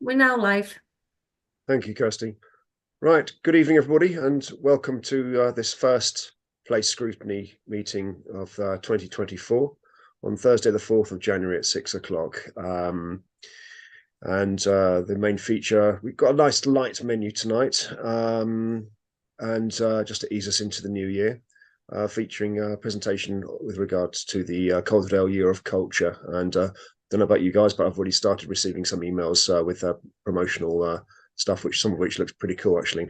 We're now live. Thank you, Kirsty. Right, good evening, everybody, and welcome to this first place scrutiny meeting of 2024 on Thursday, the 4th of January at 6 o'clock. The main feature, we've got a nice light menu tonight, just to ease us into the new year, featuring a presentation with regards to the Calderdale Year of Culture. And don't know about you guys, but I've already started receiving some emails with promotional stuff, some of which looks pretty cool, actually.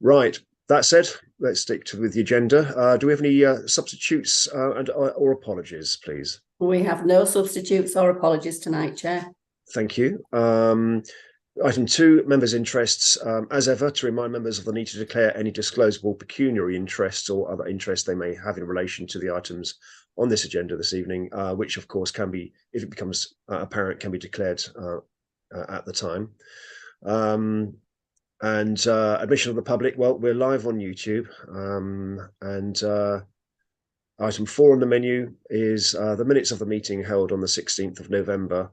Right, that said, let's stick with the agenda. Do we have any substitutes or apologies, please? We have no substitutes or apologies tonight, Chair. Thank you. Item 2, members' interests. As ever, to remind members of the need to declare any disclosable pecuniary interests or other interests they may have in relation to the items on this agenda this evening, which, of course, can be, if it becomes apparent, can be declared at the time. Admission of the public. Well, we're live on YouTube. Item 4 on the menu is the minutes of the meeting held on the 16th of November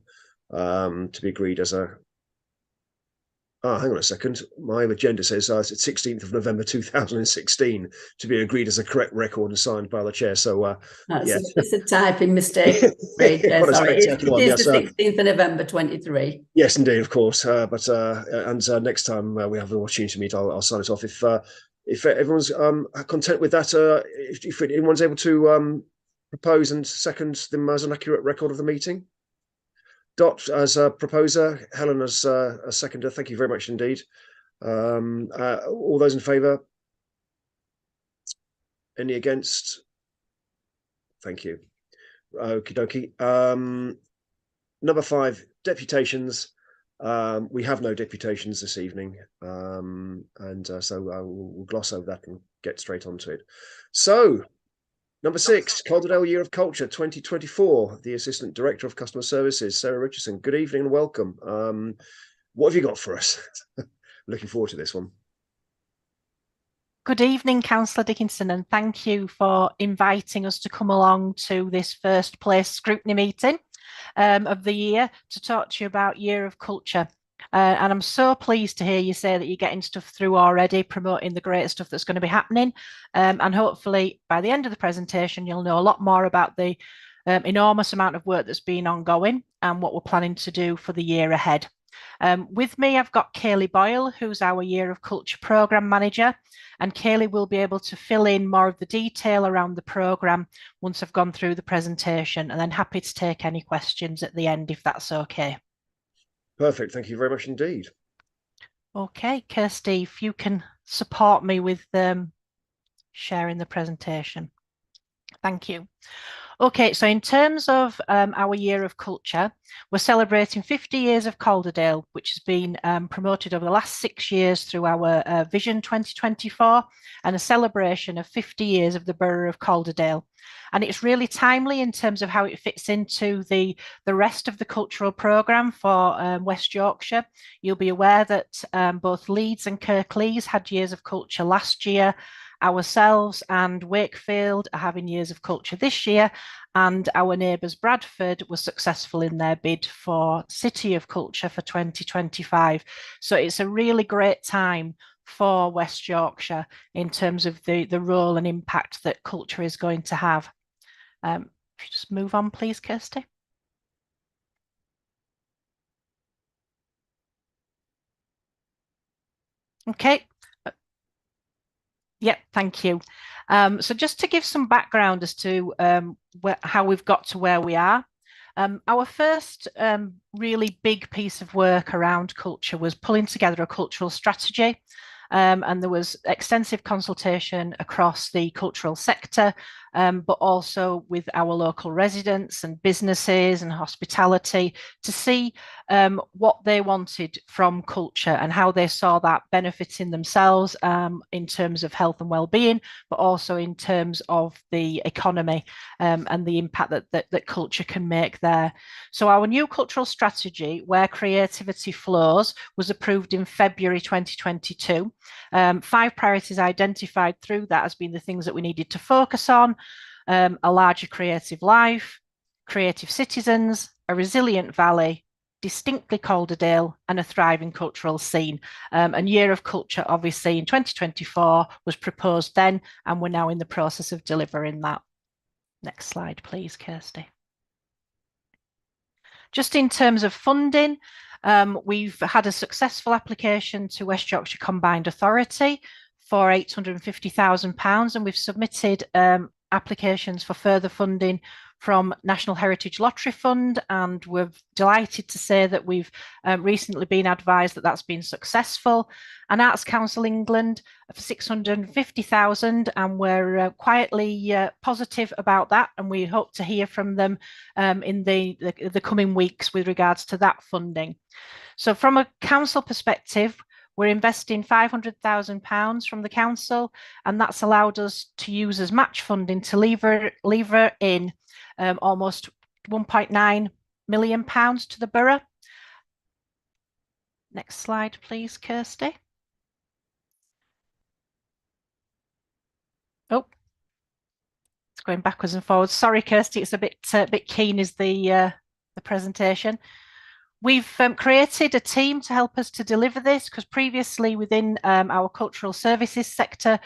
to be agreed as a hang on a second. My agenda says it's 16th of November 2016 to be agreed as a correct record and signed by the chair. So, it's a typing mistake. Sorry, it is the 16th of November 23. Yes, indeed, of course. Next time we have the opportunity to meet, I'll sign it off. If everyone's content with that, if anyone's able to propose and second them as an accurate record of the meeting. Dot as a proposer, Helen as a seconder. Thank you very much indeed. All those in favour? Any against? Thank you. Okie dokie. Number 5, deputations. We have no deputations this evening, so we'll gloss over that and get straight onto it. So, number 6, Calderdale Year of Culture 2024, the Assistant Director of Customer Services, Sarah Richardson. Good evening and welcome. What have you got for us? Looking forward to this one. Good evening, Councillor Dickinson, and thank you for inviting us to come along to this first place scrutiny meeting of the year to talk to you about Year of Culture. And I'm so pleased to hear you say that you're getting stuff through already, promoting the great stuff that's going to be happening. And hopefully by the end of the presentation, you'll know a lot more about the enormous amount of work that's been ongoing and what we're planning to do for the year ahead. With me, I've got Kaylee Boyle, who's our Year of Culture Programme Manager, and Kaylee will be able to fill in more of the detail around the programme once I've gone through the presentation, and then happy to take any questions at the end if that's okay. Perfect. Thank you very much indeed. Okay, Kirsty, if you can support me with sharing the presentation. Thank you. Okay, so in terms of our Year of Culture, we're celebrating 50 years of Calderdale, which has been promoted over the last 6 years through our Vision 2024 and a celebration of 50 years of the Borough of Calderdale. And it's really timely in terms of how it fits into the rest of the cultural programme for West Yorkshire. You'll be aware that both Leeds and Kirklees had Years of Culture last year. Ourselves and Wakefield are having Years of Culture this year, and our neighbours Bradford were successful in their bid for City of Culture for 2025. So it's a really great time for West Yorkshire in terms of the role and impact that culture is going to have. If you just move on, please, Kirsty. Okay. Yeah, thank you. So just to give some background as to how we've got to where we are. Our first really big piece of work around culture was pulling together a cultural strategy. And there was extensive consultation across the cultural sector, but also with our local residents and businesses and hospitality to see what they wanted from culture and how they saw that benefiting themselves in terms of health and well-being, but also in terms of the economy and the impact that culture can make there. So our new cultural strategy, Where Creativity Flows, was approved in February 2022. 5 priorities identified through that as being the things that we needed to focus on: a larger creative life, creative citizens, a resilient valley, distinctly Calderdale and a thriving cultural scene. And Year of Culture, obviously, in 2024 was proposed then, and we're now in the process of delivering that. Next slide, please, Kirsty. Just in terms of funding, we've had a successful application to West Yorkshire Combined Authority for £850,000, and we've submitted applications for further funding from National Heritage Lottery Fund, and we're delighted to say that we've recently been advised that that's been successful. And Arts Council England for 650,000, and we're quietly positive about that, and we hope to hear from them in the coming weeks with regards to that funding. So from a council perspective, we're investing £500,000 from the council, and that's allowed us to use as match funding to lever in almost £1.9 million to the borough. Next slide, please, Kirsty. Oh, it's going backwards and forwards. Sorry, Kirsty, it's a bit keen is the presentation. We've created a team to help us to deliver this, because previously within our cultural services sector,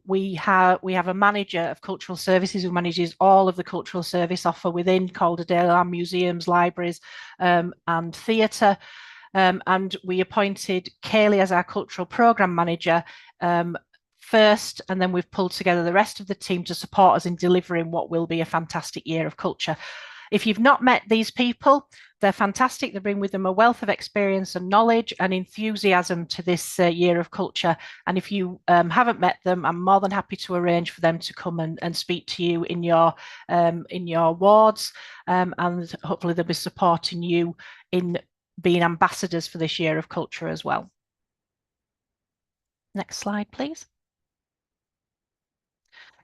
we have a manager of cultural services who manages all of the cultural service offer within Calderdale, our museums, libraries, and theatre. And we appointed Kaylee as our cultural programme manager first, and then we've pulled together the rest of the team to support us in delivering what will be a fantastic year of culture. If you've not met these people, they're fantastic. They bring with them a wealth of experience and knowledge and enthusiasm to this year of culture. And if you haven't met them, I'm more than happy to arrange for them to come and speak to you in your wards, and hopefully they'll be supporting you in being ambassadors for this year of culture as well. Next slide, please.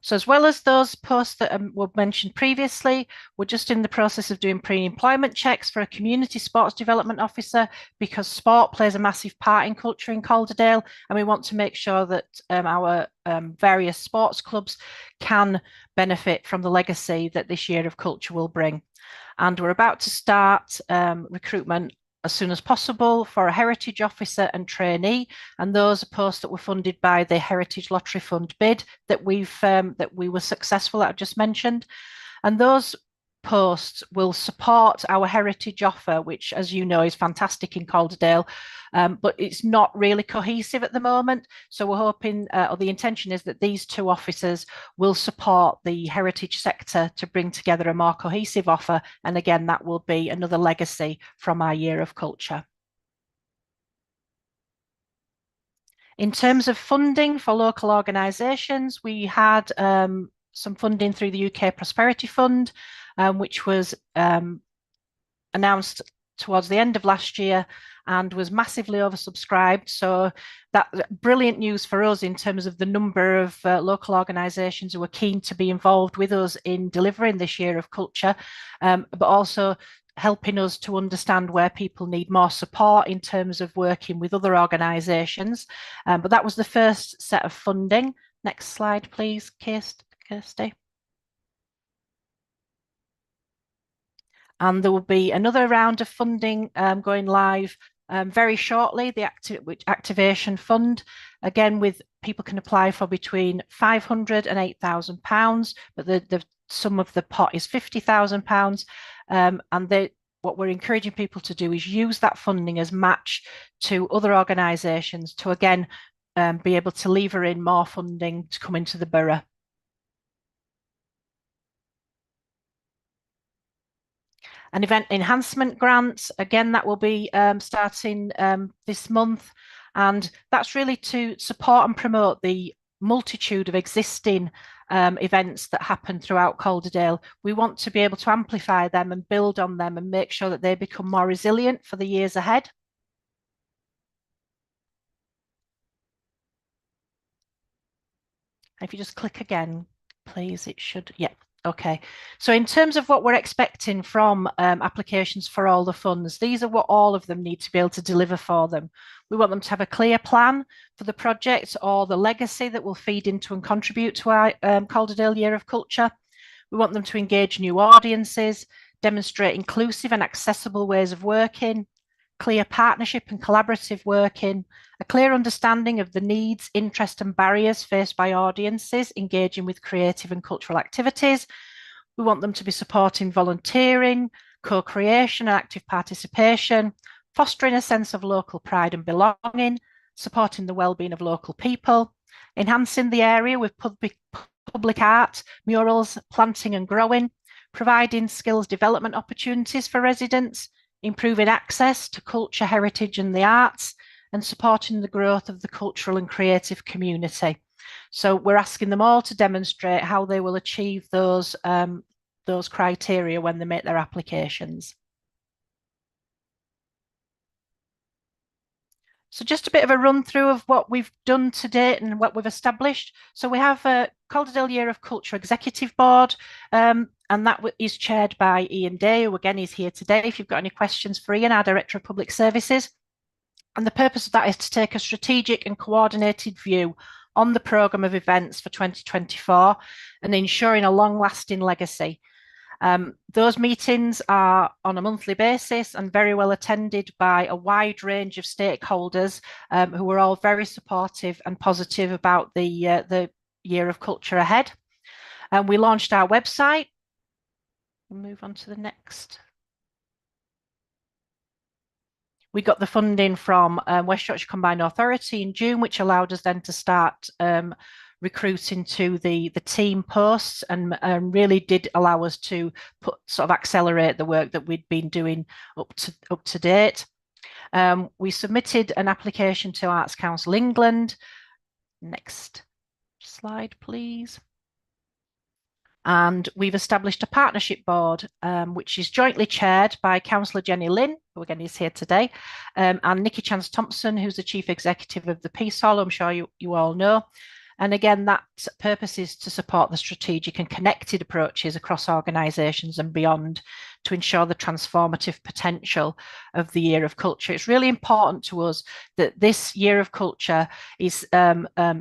So as well as those posts that were mentioned previously, we're just in the process of doing pre-employment checks for a community sports development officer, because sport plays a massive part in culture in Calderdale, and we want to make sure that our various sports clubs can benefit from the legacy that this year of culture will bring. And we're about to start recruitment as soon as possible for a heritage officer and trainee, and those are posts that were funded by the Heritage Lottery Fund bid that we were successful at, I've just mentioned. And those posts will support our heritage offer, which, as you know, is fantastic in Calderdale, but it's not really cohesive at the moment. So we're hoping, or the intention is that these two officers will support the heritage sector to bring together a more cohesive offer. And again, that will be another legacy from our year of culture. In terms of funding for local organisations, we had some funding through the UK Prosperity Fund, which was announced towards the end of last year and was massively oversubscribed. So that brilliant news for us in terms of the number of local organisations who are keen to be involved with us in delivering this year of culture, but also helping us to understand where people need more support in terms of working with other organisations. But that was the first set of funding. Next slide, please, Kirsty. And there will be another round of funding going live very shortly, the Activation Fund, again, with people can apply for between £500 and £8,000, but the sum of the pot is £50,000. And what we're encouraging people to do is use that funding as match to other organisations to, again, be able to lever in more funding to come into the borough. An event enhancement grant, again, that will be starting this month. And that's really to support and promote the multitude of existing events that happen throughout Calderdale. We want to be able to amplify them and build on them and make sure that they become more resilient for the years ahead. If you just click again, please, it should, yeah. Okay, so in terms of what we're expecting from applications for all the funds, these are what all of them need to be able to deliver for them. We want them to have a clear plan for the project or the legacy that will feed into and contribute to our Calderdale Year of Culture. We want them to engage new audiences, demonstrate inclusive and accessible ways of working, clear partnership and collaborative working, a clear understanding of the needs, interests and barriers faced by audiences engaging with creative and cultural activities. We want them to be supporting volunteering, co-creation and active participation, fostering a sense of local pride and belonging, supporting the well-being of local people, enhancing the area with public art, murals, planting and growing, providing skills development opportunities for residents, improving access to culture, heritage and the arts, and supporting the growth of the cultural and creative community. So we're asking them all to demonstrate how they will achieve those criteria when they make their applications. So just a bit of a run through of what we've done to date and what we've established. So we have a Calderdale Year of Culture Executive Board, and that is chaired by Ian Day, who again is here today. If you've got any questions for Ian, our Director of Public Services. And the purpose of that is to take a strategic and coordinated view on the programme of events for 2024 and ensuring a long-lasting legacy. Those meetings are on a monthly basis and very well attended by a wide range of stakeholders who are all very supportive and positive about the Year of Culture ahead. And we launched our website. We'll move on to the next. We got the funding from West Yorkshire Combined Authority in June, which allowed us then to start recruiting to the team posts and really did allow us to accelerate the work that we'd been doing up to date. We submitted an application to Arts Council England. Next slide, please. And we've established a partnership board, which is jointly chaired by Councillor Jenny Lynn, who again is here today, and Nikki Chance-Thompson, who's the Chief Executive of the Peace Hall, I'm sure you all know. And again, that purpose is to support the strategic and connected approaches across organisations and beyond to ensure the transformative potential of the Year of Culture. It's really important to us that this Year of Culture is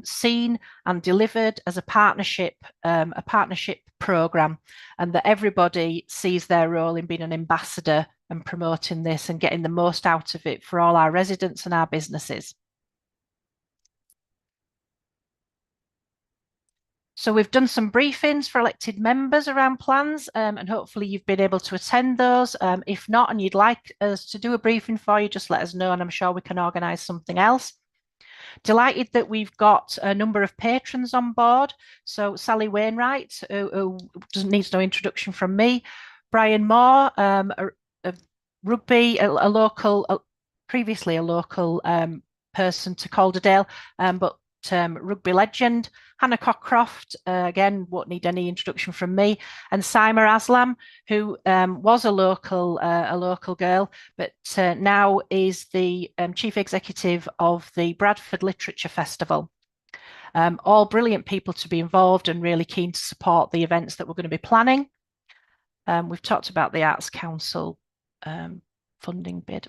seen and delivered as a partnership programme, and that everybody sees their role in being an ambassador and promoting this and getting the most out of it for all our residents and our businesses. So we've done some briefings for elected members around plans, and hopefully you've been able to attend those. If not, and you'd like us to do a briefing for you, just let us know and I'm sure we can organise something else. Delighted that we've got a number of patrons on board. So Sally Wainwright, who needs no introduction from me. Brian Moore, rugby, previously a local person to Calderdale, but rugby legend. Hannah Cockcroft, again, won't need any introduction from me, and Saima Aslam, who was a local girl, but now is the Chief Executive of the Bradford Literature Festival. All brilliant people to be involved and really keen to support the events that we're going to be planning. We've talked about the Arts Council funding bid.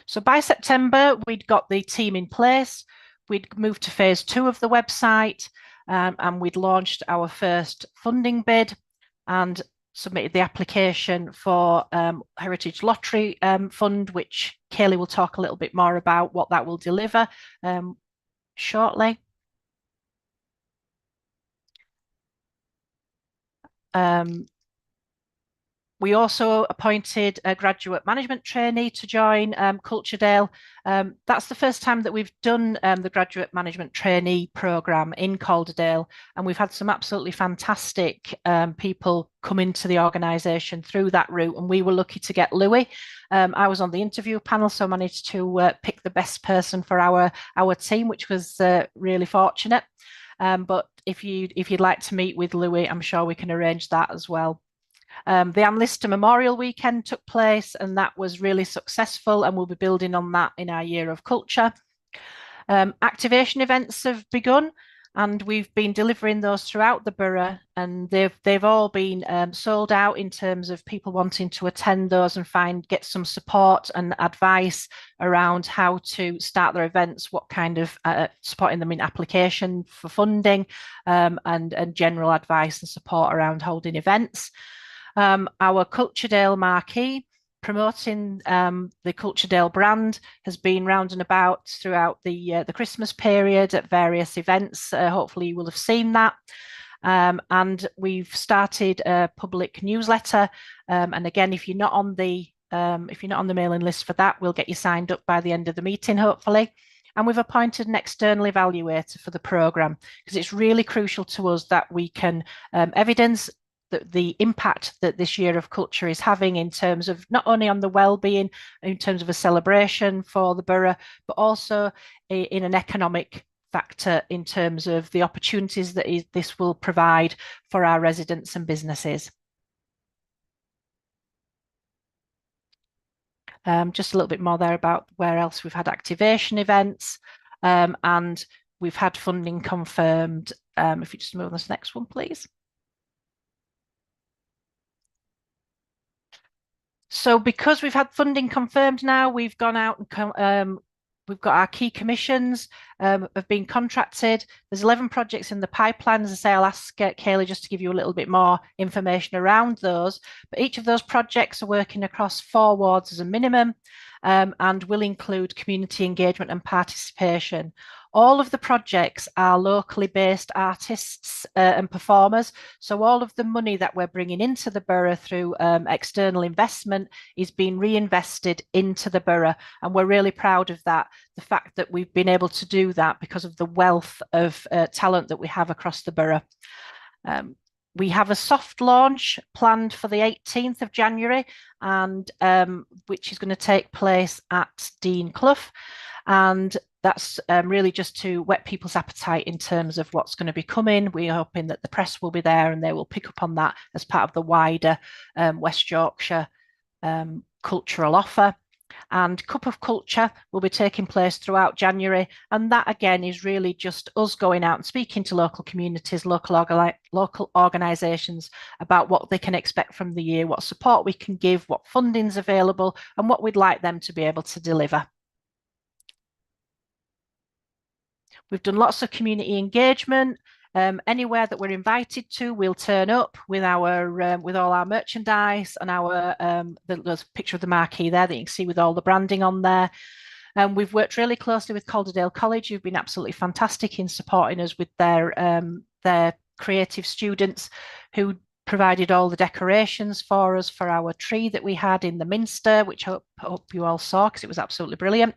So by September, we'd got the team in place. We'd moved to phase 2 of the website, and we'd launched our first funding bid and submitted the application for Heritage Lottery Fund, which Kaylee will talk a little bit more about what that will deliver shortly. We also appointed a graduate management trainee to join Culturedale. That's the first time that we've done the graduate management trainee programme in Calderdale, and we've had some absolutely fantastic people come into the organisation through that route, and we were lucky to get Louis. I was on the interview panel, so I managed to pick the best person for our team, which was really fortunate. But if you'd like to meet with Louis, I'm sure we can arrange that as well. The Anne Lister Memorial Weekend took place, and that was really successful, and we'll be building on that in our Year of Culture. Activation events have begun, and we've been delivering those throughout the borough, and they've all been sold out in terms of people wanting to attend those and get some support and advice around how to start their events, what kind of supporting them in application for funding, and general advice and support around holding events. Our Calderdale marquee, promoting the Calderdale brand, has been round and about throughout the Christmas period at various events. Hopefully you will have seen that. And we've started a public newsletter. And again, if you're not on the mailing list for that, we'll get you signed up by the end of the meeting, hopefully. And we've appointed an external evaluator for the programme, because it's really crucial to us that we can evidence the impact that this year of culture is having in terms of not only on the well-being, in terms of a celebration for the borough, but also in an economic factor in terms of the opportunities that this will provide for our residents and businesses. Just a little bit more there about where else we've had activation events, and we've had funding confirmed. If you just move on to the next one, please. So because we've had funding confirmed now, we've gone out and we've got our key commissions have been contracted. There's 11 projects in the pipeline. As I say, I'll ask Kaylee just to give you a little bit more information around those. But each of those projects are working across 4 wards as a minimum, and will include community engagement and participation. All of the projects are locally based artists and performers. So all of the money that we're bringing into the borough through external investment is being reinvested into the borough. And we're really proud of that, the fact that we've been able to do that because of the wealth of talent that we have across the borough. We have a soft launch planned for the 18th of January, and which is going to take place at Dean Clough. And that's really just to whet people's appetite in terms of what's going to be coming. We're hoping that the press will be there and they will pick up on that as part of the wider West Yorkshire cultural offer. And Cup of Culture will be taking place throughout January. And that, again, is really just us going out and speaking to local communities, local organisations about what they can expect from the year, what support we can give, what funding's available, and what we'd like them to be able to deliver. We've done lots of community engagement. Anywhere that we're invited to, we'll turn up with our with all our merchandise and our there's a picture of the marquee there that you can see with all the branding on there. And we've worked really closely with Calderdale College, who've been absolutely fantastic in supporting us with their creative students, who provided all the decorations for us for our tree that we had in the Minster, which I hope you all saw because it was absolutely brilliant.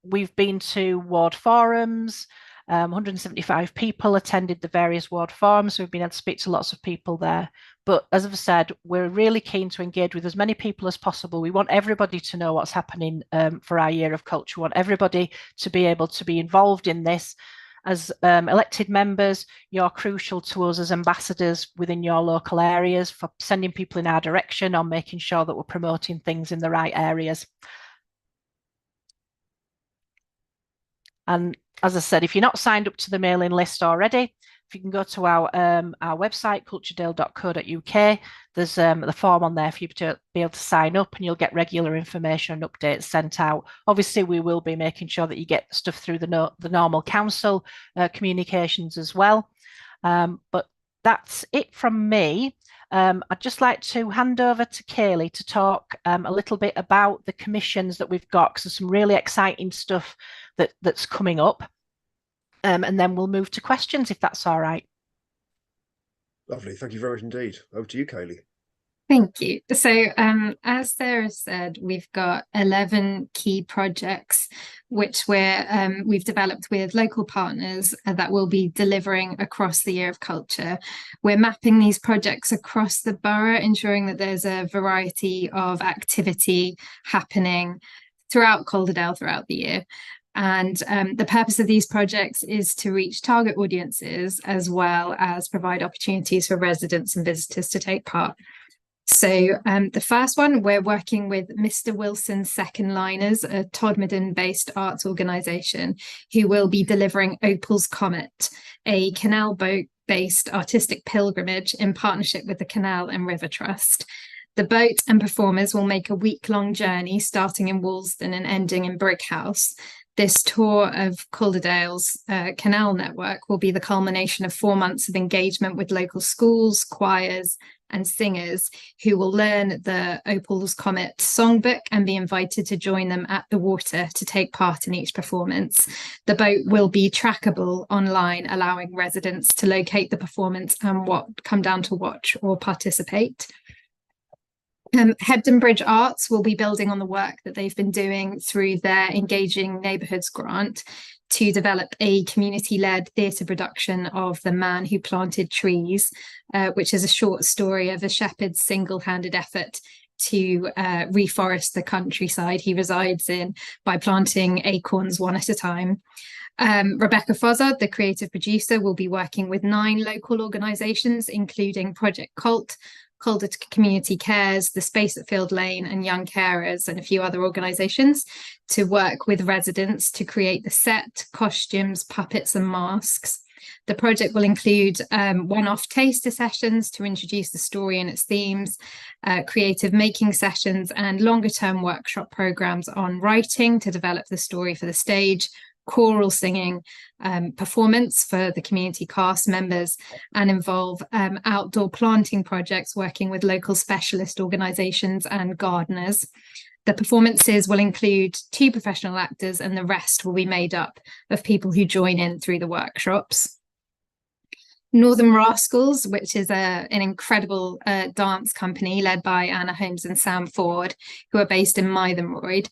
We've been to ward forums. 175 people attended the various ward forums, so we've been able to speak to lots of people there. But as I've said, we're really keen to engage with as many people as possible. We want everybody to know what's happening for our year of culture. We want everybody to be able to be involved in this. As elected members, you're crucial to us as ambassadors within your local areas for sending people in our direction or making sure that we're promoting things in the right areas. And as I said, if you're not signed up to the mailing list already, if you can go to our website, calderdale.co.uk, there's the form on there for you to be able to sign up, and you'll get regular information and updates sent out. Obviously, we will be making sure that you get stuff through the normal council communications as well. But that's it from me. I'd just like to hand over to Kaylee to talk a little bit about the commissions that we've got, because there's some really exciting stuff that's coming up. And then we'll move to questions, if that's all right. Lovely. Thank you very much indeed. Over to you, Kaylee. Thank you. So as Sarah said, we've got 11 key projects which we've developed with local partners that will be delivering across the year of culture. We're mapping these projects across the borough, ensuring that there's a variety of activity happening throughout Calderdale throughout the year. And the purpose of these projects is to reach target audiences as well as provide opportunities for residents and visitors to take part. So the first one, we're working with Mr. Wilson's Second Liners, a Todmorden-based arts organisation, who will be delivering Opal's Comet, a canal boat-based artistic pilgrimage in partnership with the Canal and River Trust. The boat and performers will make a week-long journey starting in Woolsden and ending in Brighouse. This tour of Calderdale's canal network will be the culmination of 4 months of engagement with local schools, choirs and singers who will learn the Opal's Comet songbook and be invited to join them at the water to take part in each performance. The boat will be trackable online, allowing residents to locate the performance and come down to watch or participate. Hebden Bridge Arts will be building on the work that they've been doing through their Engaging Neighbourhoods grant to develop a community-led theatre production of The Man Who Planted Trees, which is a short story of a shepherd's single-handed effort to reforest the countryside he resides in by planting acorns one at a time. Rebecca Fozzard, the creative producer, will be working with 9 local organisations, including Project Colt, Calder Community Cares, the Space at Field Lane and Young Carers, and a few other organisations, to work with residents to create the set, costumes, puppets and masks. The project will include one-off taster sessions to introduce the story and its themes, creative making sessions and longer-term workshop programmes on writing to develop the story for the stage, choral singing, performance for the community cast members, and involve outdoor planting projects working with local specialist organisations and gardeners. The performances will include 2 professional actors and the rest will be made up of people who join in through the workshops. Northern Rascals, which is an incredible dance company led by Anna Holmes and Sam Ford, who are based in Mytholmroyd,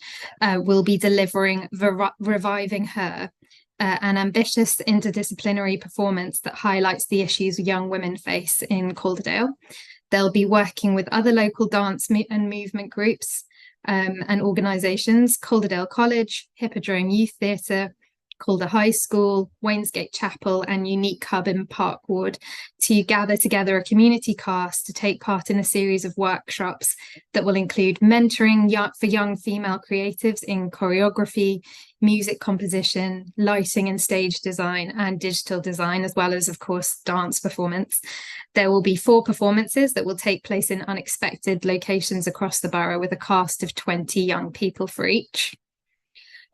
will be delivering Reviving Her, an ambitious interdisciplinary performance that highlights the issues young women face in Calderdale. They'll be working with other local dance and movement groups and organisations, Calderdale College, Hippodrome Youth Theatre, Calder High School, Wainsgate Chapel and Unique Hub in Parkwood, to gather together a community cast to take part in a series of workshops that will include mentoring for young female creatives in choreography, music composition, lighting and stage design and digital design, as well as, of course, dance performance. There will be 4 performances that will take place in unexpected locations across the borough with a cast of 20 young people for each.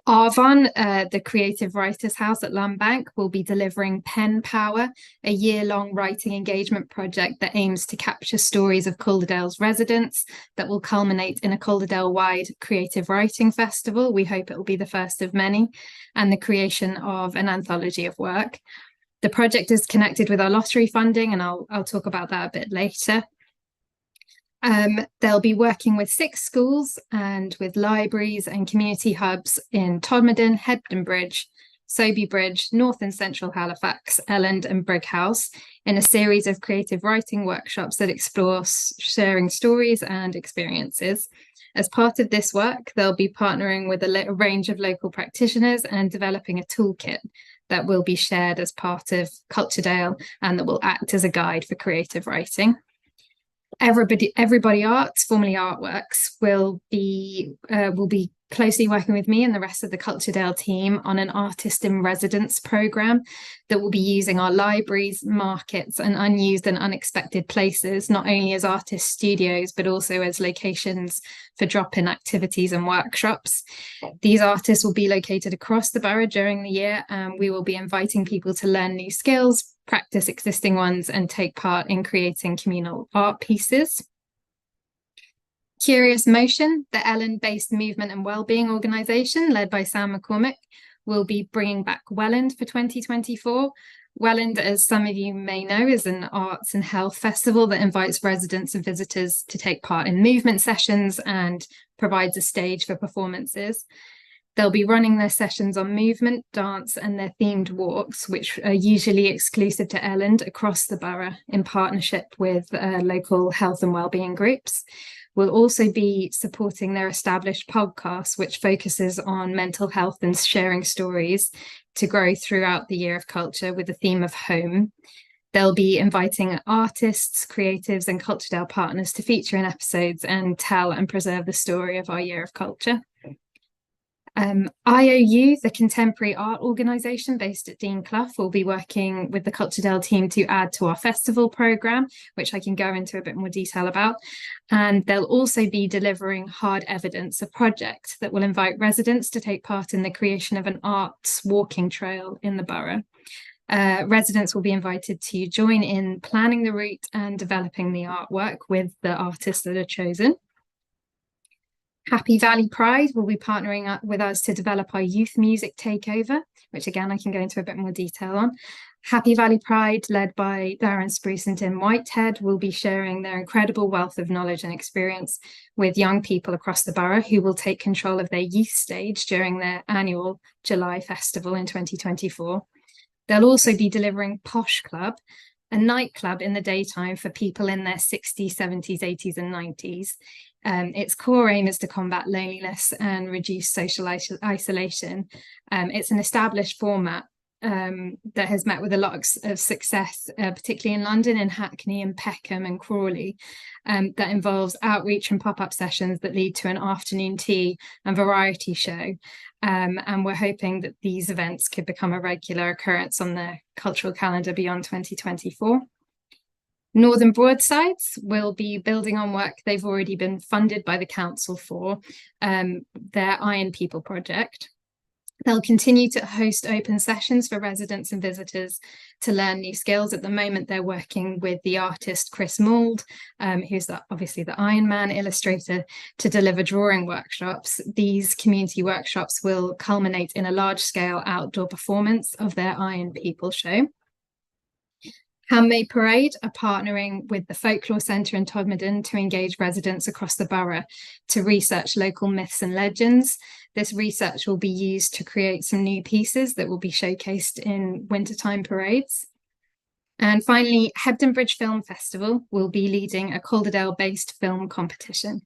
Arvon, the Creative Writers House at Landbank, will be delivering Pen Power, a year-long writing engagement project that aims to capture stories of Calderdale's residents that will culminate in a Calderdale-wide creative writing festival. We hope it will be the first of many, and the creation of an anthology of work. The project is connected with our lottery funding, and I'll talk about that a bit later. They'll be working with 6 schools and with libraries and community hubs in Todmorden, Hebden Bridge, Soby Bridge, North and Central Halifax, Elland and Brighouse in a series of creative writing workshops that explore sharing stories and experiences. As part of this work, they'll be partnering with a range of local practitioners and developing a toolkit that will be shared as part of Culturedale and that will act as a guide for creative writing. Everybody Arts, formerly Artworks, will be closely working with me and the rest of the Culturedale team on an artist in residence programme that will be using our libraries, markets and unused and unexpected places, not only as artist studios, but also as locations for drop-in activities and workshops. These artists will be located across the borough during the year, and we will be inviting people to learn new skills, practice existing ones and take part in creating communal art pieces. Curious Motion, the Elland-based movement and wellbeing organisation led by Sam McCormick, will be bringing back Welland for 2024. Welland, as some of you may know, is an arts and health festival that invites residents and visitors to take part in movement sessions and provides a stage for performances. They'll be running their sessions on movement, dance and their themed walks, which are usually exclusive to Elland across the borough in partnership with local health and wellbeing groups. We'll also be supporting their established podcast, which focuses on mental health and sharing stories to grow throughout the Year of Culture with the theme of home. They'll be inviting artists, creatives and Culturedale partners to feature in episodes and tell and preserve the story of our Year of Culture. IOU, the contemporary art organisation based at Dean Clough, will be working with the Culturedale team to add to our festival programme, which I can go into a bit more detail about. And they'll also be delivering Hard Evidence, a project that will invite residents to take part in the creation of an arts walking trail in the borough. Residents will be invited to join in planning the route and developing the artwork with the artists that are chosen. Happy Valley Pride will be partnering up with us to develop our youth music takeover, which again, I can go into a bit more detail on. Happy Valley Pride, led by Darren Spruce and Tim Whitehead, will be sharing their incredible wealth of knowledge and experience with young people across the borough who will take control of their youth stage during their annual July festival in 2024. They'll also be delivering Posh Club, a nightclub in the daytime for people in their 60s, 70s, 80s and 90s. Its core aim is to combat loneliness and reduce social isolation. It's an established format that has met with a lot of success, particularly in London, in Hackney and Peckham and Crawley, that involves outreach and pop-up sessions that lead to an afternoon tea and variety show. And we're hoping that these events could become a regular occurrence on the cultural calendar beyond 2024. Northern Broadsides will be building on work they've already been funded by the council for, their Iron People project. They'll continue to host open sessions for residents and visitors to learn new skills. At the moment, they're working with the artist Chris Mould, who's obviously the Iron Man illustrator, to deliver drawing workshops. These community workshops will culminate in a large-scale outdoor performance of their Iron People show. Handmade Parade are partnering with the Folklore Centre in Todmorden to engage residents across the borough to research local myths and legends. This research will be used to create some new pieces that will be showcased in wintertime parades. And finally, Hebden Bridge Film Festival will be leading a Calderdale-based film competition.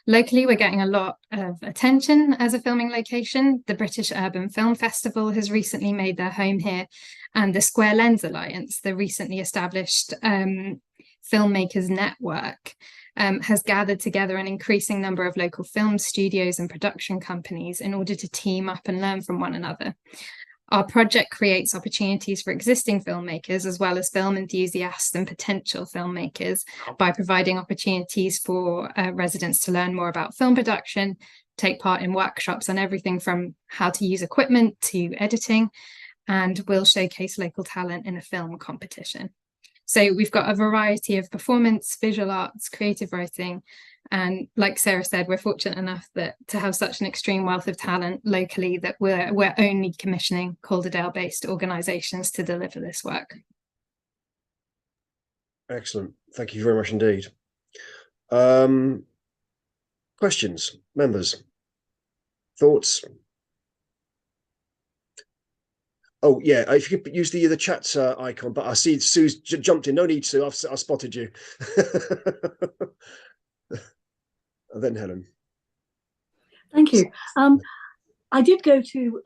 Locally, we're getting a lot of attention as a filming location. The British Urban Film Festival has recently made their home here, and the Square Lens Alliance, the recently established filmmakers network, has gathered together an increasing number of local film studios and production companies in order to team up and learn from one another. Our project creates opportunities for existing filmmakers as well as film enthusiasts and potential filmmakers by providing opportunities for residents to learn more about film production, take part in workshops on everything from how to use equipment to editing, and will showcase local talent in a film competition. So we've got a variety of performance, visual arts, creative writing, and like Sarah said, we're fortunate enough to have such an extreme wealth of talent locally that we're only commissioning Calderdale-based organisations to deliver this work. Excellent. Thank you very much indeed. Questions, members, thoughts? Oh yeah, if you could use the chat icon, but I see Sue's jumped in. No need, Sue. I've spotted you. And then Helen. Thank you. I did go to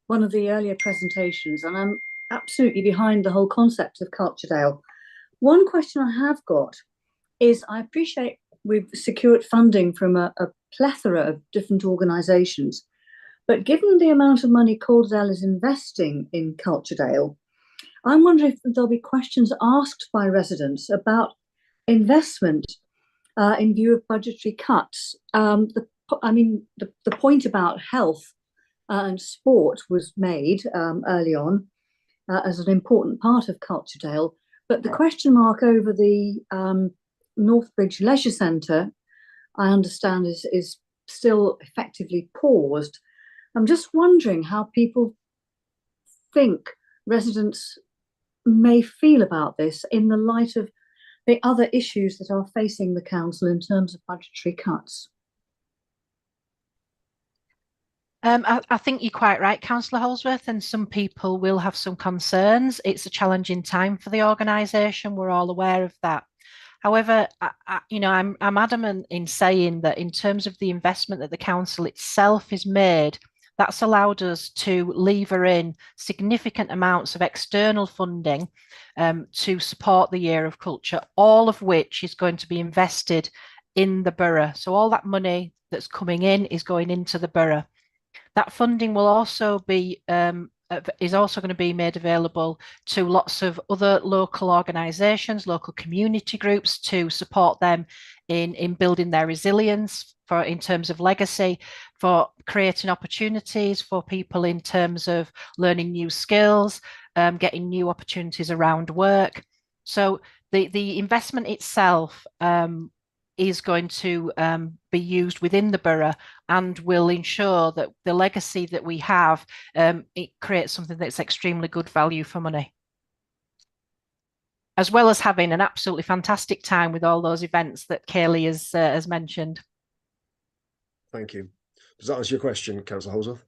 one of the earlier presentations, and I'm absolutely behind the whole concept of Calderdale. One question I have got is, I appreciate we've secured funding from a plethora of different organisations, but given the amount of money Calderdale is investing in Calderdale, I'm wondering if there'll be questions asked by residents about investment in view of budgetary cuts. The point about health and sport was made early on as an important part of Calderdale, but the question mark over the Northbridge Leisure Centre, I understand, is still effectively paused. I'm just wondering how people think residents may feel about this in the light of the other issues that are facing the council in terms of budgetary cuts. I think you're quite right, Councillor Holsworth, and some people will have some concerns. It's a challenging time for the organisation. We're all aware of that. However, I'm adamant in saying that in terms of the investment that the council itself has made, that's allowed us to lever in significant amounts of external funding to support the Year of Culture, all of which is going to be invested in the borough. So all that money that's coming in is going into the borough. That funding will also be is also going to be made available to lots of other local organisations, local community groups, to support them in building their resilience, for in terms of legacy, for creating opportunities for people in terms of learning new skills, getting new opportunities around work. So the investment itself is going to be used within the borough and will ensure that the legacy that we have, it creates something that's extremely good value for money, as well as having an absolutely fantastic time with all those events that Kaylee has mentioned. Thank you. Does that answer your question, Councillor Holsworth?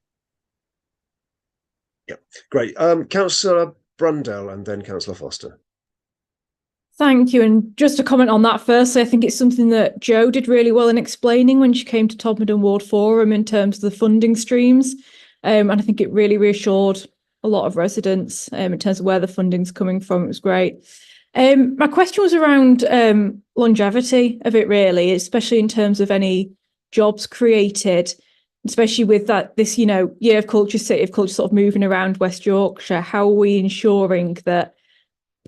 Yeah, great. Councillor Brundell and then Councillor Foster. Thank you. And just to comment on that firstly, I think it's something that Jo did really well in explaining when she came to Todmorden Ward Forum in terms of the funding streams. And I think it really reassured a lot of residents in terms of where the funding's coming from. It was great. My question was around longevity of it, really, especially in terms of any jobs created, especially with this, Year of Culture, City of Culture sort of moving around West Yorkshire. How are we ensuring that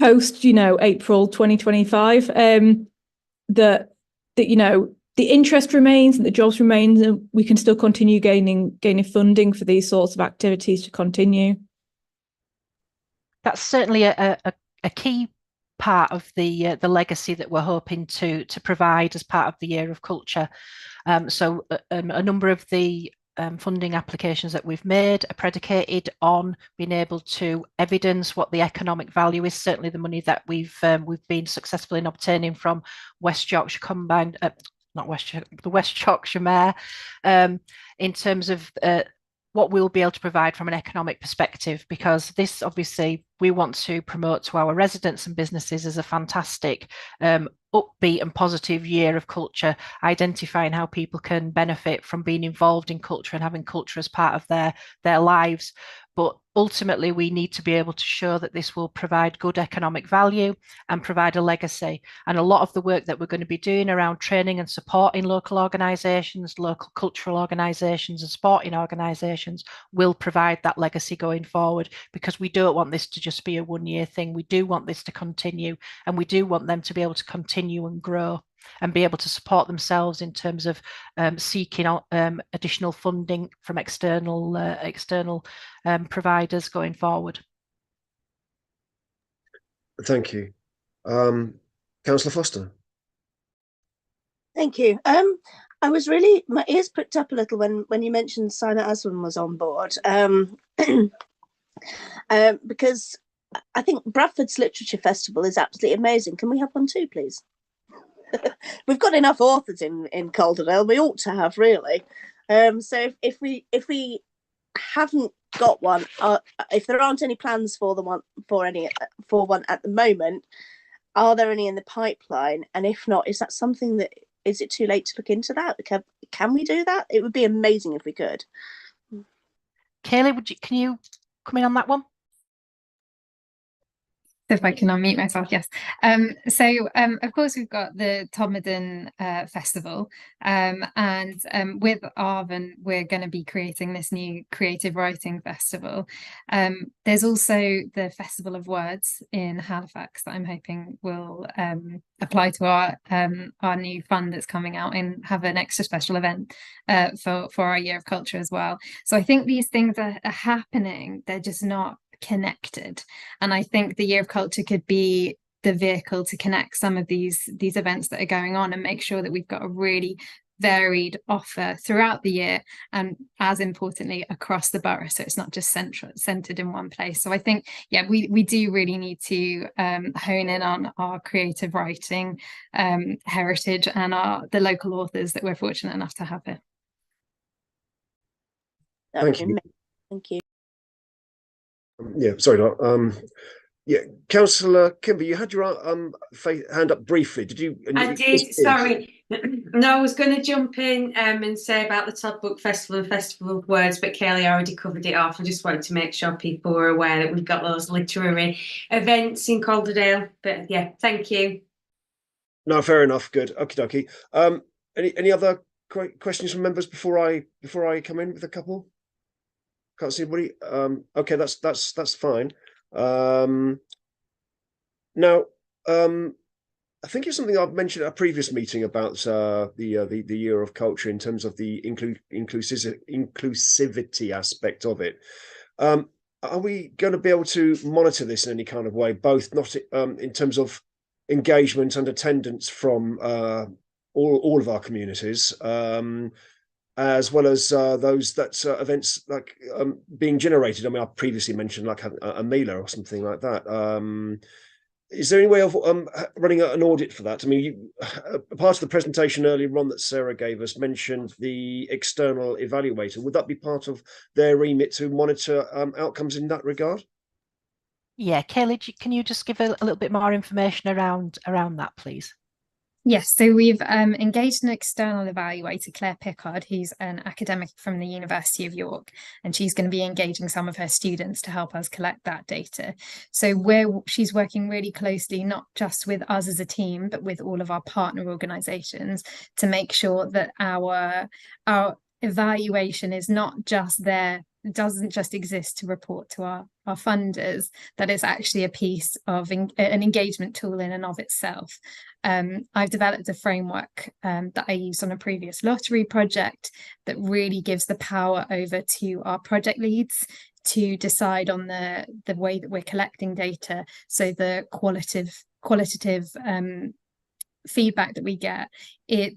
post, April 2025, that the interest remains and the jobs remain, and we can still continue gaining funding for these sorts of activities to continue? That's certainly a key part of the legacy that we're hoping to provide as part of the Year of Culture. So a number of the funding applications that we've made are predicated on being able to evidence what the economic value is. Certainly the money that we've been successful in obtaining from West Yorkshire Combined, not West Yorkshire, the West Yorkshire Mayor, in terms of what we'll be able to provide from an economic perspective, because this obviously we want to promote to our residents and businesses as a fantastic upbeat and positive year of culture, identifying how people can benefit from being involved in culture and having culture as part of their lives. But ultimately, we need to be able to show that this will provide good economic value and provide a legacy. And a lot of the work that we're going to be doing around training and supporting local organisations, local cultural organisations and sporting organisations will provide that legacy going forward, because we don't want this to just be a one-year thing. We do want this to continue, and we do want them to be able to continue and grow and be able to support themselves in terms of seeking additional funding from external providers going forward. Thank you. Councillor Foster. Thank you. I was really, my ears pricked up a little when you mentioned Simon Aswin was on board, because I think Bradford's Literature Festival is absolutely amazing. Can we have one too, please? We've got enough authors in Calderdale. We ought to have, really. So if we haven't got one, if there aren't any plans for one at the moment, are there any in the pipeline? And if not, is that something that, is it too late to look into that? Can we do that? It would be amazing if we could. Kaylee, can you come in on that one? If I can unmute myself, yes. So of course we've got the Todmorden Festival, and with Arvin we're going to be creating this new creative writing festival. There's also the Festival of Words in Halifax that I'm hoping will apply to our new fund that's coming out and have an extra special event for our Year of Culture as well. So I think these things are happening, they're just not connected, and I think the Year of Culture could be the vehicle to connect some of these events that are going on and make sure that we've got a really varied offer throughout the year, and as importantly across the borough, so it's not just centered in one place. So I think, yeah, we do really need to hone in on our creative writing heritage and the local authors that we're fortunate enough to have here. Thank you. Thank you. Yeah, sorry, yeah, Councillor Kimber, you had your hand up briefly. Did you? I did. Sorry, no, I was going to jump in and say about the Todd Book Festival and Festival of Words, but Kaylee already covered it off. I just wanted to make sure people were aware that we've got those literary events in Calderdale. But yeah, thank you. No, fair enough. Good. Okie dokie. Any other questions from members before I come in with a couple? Can't see anybody. Okay, that's fine. Now, I think it's something I've mentioned at a previous meeting about the year of culture in terms of the inclusivity aspect of it. Are we going to be able to monitor this in any kind of way, both not in terms of engagement and attendance from all of our communities, as well as those that events like being generated? I mean, I previously mentioned like a mailer or something like that. Is there any way of running an audit for that? I mean, part of the presentation earlier on that Sarah gave us mentioned the external evaluator. Would that be part of their remit to monitor outcomes in that regard? Yeah, Kaylee, can you just give a little bit more information around that, please? Yes, so we've engaged an external evaluator, Claire Pickard, who's an academic from the University of York, and she's going to be engaging some of her students to help us collect that data. So she's working really closely, not just with us as a team, but with all of our partner organisations to make sure that our evaluation is not just there, doesn't just exist to report to our funders, that it's actually a piece of an engagement tool in and of itself. I've developed a framework that I used on a previous lottery project that really gives the power over to our project leads to decide on the way that we're collecting data. So the qualitative feedback that we get,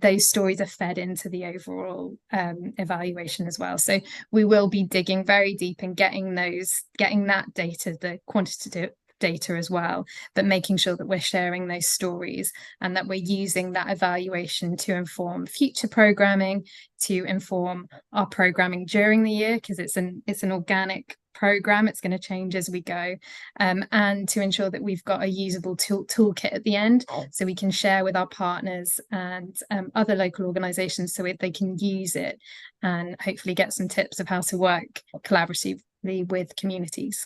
those stories are fed into the overall evaluation as well. So we will be digging very deep and getting that data, the quantitative data as well, but making sure that we're sharing those stories and that we're using that evaluation to inform future programming, to inform our programming during the year, because it's an organic program, it's going to change as we go, and to ensure that we've got a usable toolkit at the end, so we can share with our partners and other local organisations so they can use it and hopefully get some tips of how to work collaboratively with communities.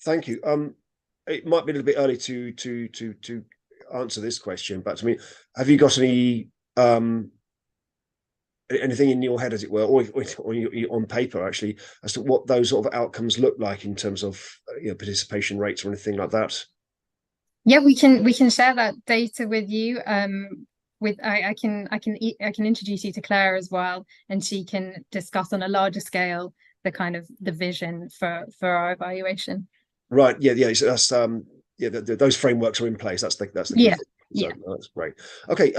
Thank you. It might be a little bit early to answer this question, but I mean, have you got any anything in your head, as it were, or on paper actually, as to what those sort of outcomes look like in terms of participation rates or anything like that? Yeah, we can share that data with you. I can introduce you to Claire as well, and she can discuss on a larger scale the vision for our evaluation. Right. Yeah. So that's those frameworks are in place. That's the key thing. So, that's great. Okay.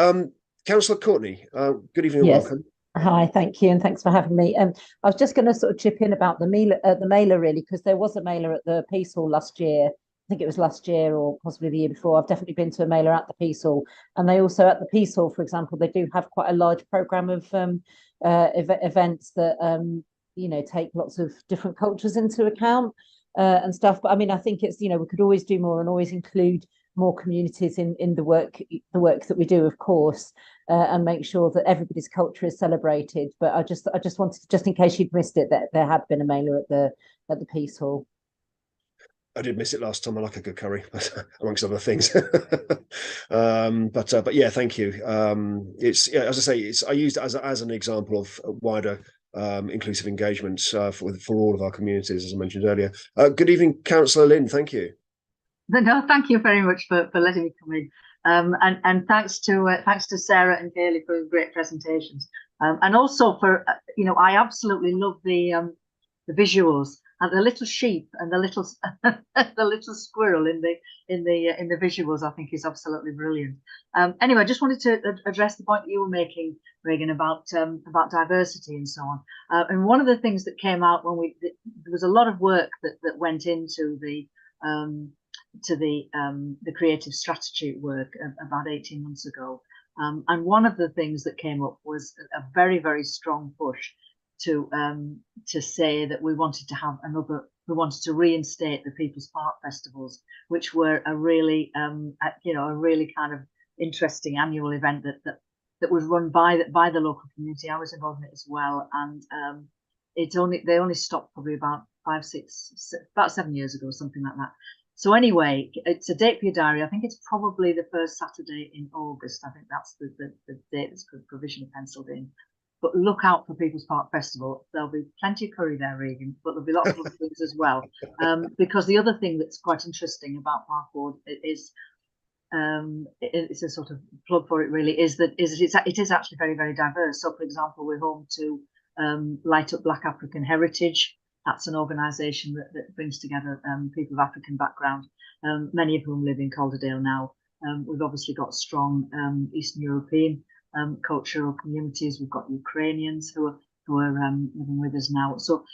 Councillor Courtney, good evening and welcome. Hi, thank you, and thanks for having me. I was just going to sort of chip in about the mailer really, because there was a mailer at the Peace Hall last year. I think it was last year or possibly the year before. I've definitely been to a mailer at the Peace Hall, and they also at the Peace Hall, for example, they do have quite a large programme of events that take lots of different cultures into account and stuff. But I mean, I think it's we could always do more and always include more communities in the work that we do, of course, and make sure that everybody's culture is celebrated. But I just wanted to, just in case you'd missed it, that there had been a mailer at the Peace Hall. I did miss it last time. I like a good curry, amongst other things. But yeah, thank you. It's as I say, I used it as an example of wider inclusive engagement for all of our communities, as I mentioned earlier. Good evening, Councillor Lynn. Thank you. No, thank you very much for letting me come in, and thanks to Sarah and Kaylee for great presentations, and also for I absolutely love the visuals and the little sheep and the little the little squirrel in the visuals. I think is absolutely brilliant. Anyway, I just wanted to address the point that you were making, Regan, about diversity and so on. And one of the things that came out when there was a lot of work that went into the creative strategy work about 18 months ago. And one of the things that came up was a very, very strong push to say that we wanted to reinstate the People's Park festivals, which were a really kind of interesting annual event that was run by the local community. I was involved in it as well, and they only stopped probably about 7 years ago, something like that. So anyway, it's a date for your diary. I think it's probably the first Saturday in August. I think that's the date that's provisionally penciled in. But look out for People's Park Festival. There'll be plenty of curry there, Regan, but there'll be lots of other things as well. Because the other thing that's quite interesting about Park Board is it's a sort of plug for it really, is that it is actually very, very diverse. So, for example, we're home to Light Up Black African Heritage. That's an organisation that brings together people of African background, many of whom live in Calderdale now. We've obviously got strong Eastern European cultural communities. We've got Ukrainians who are living with us now. So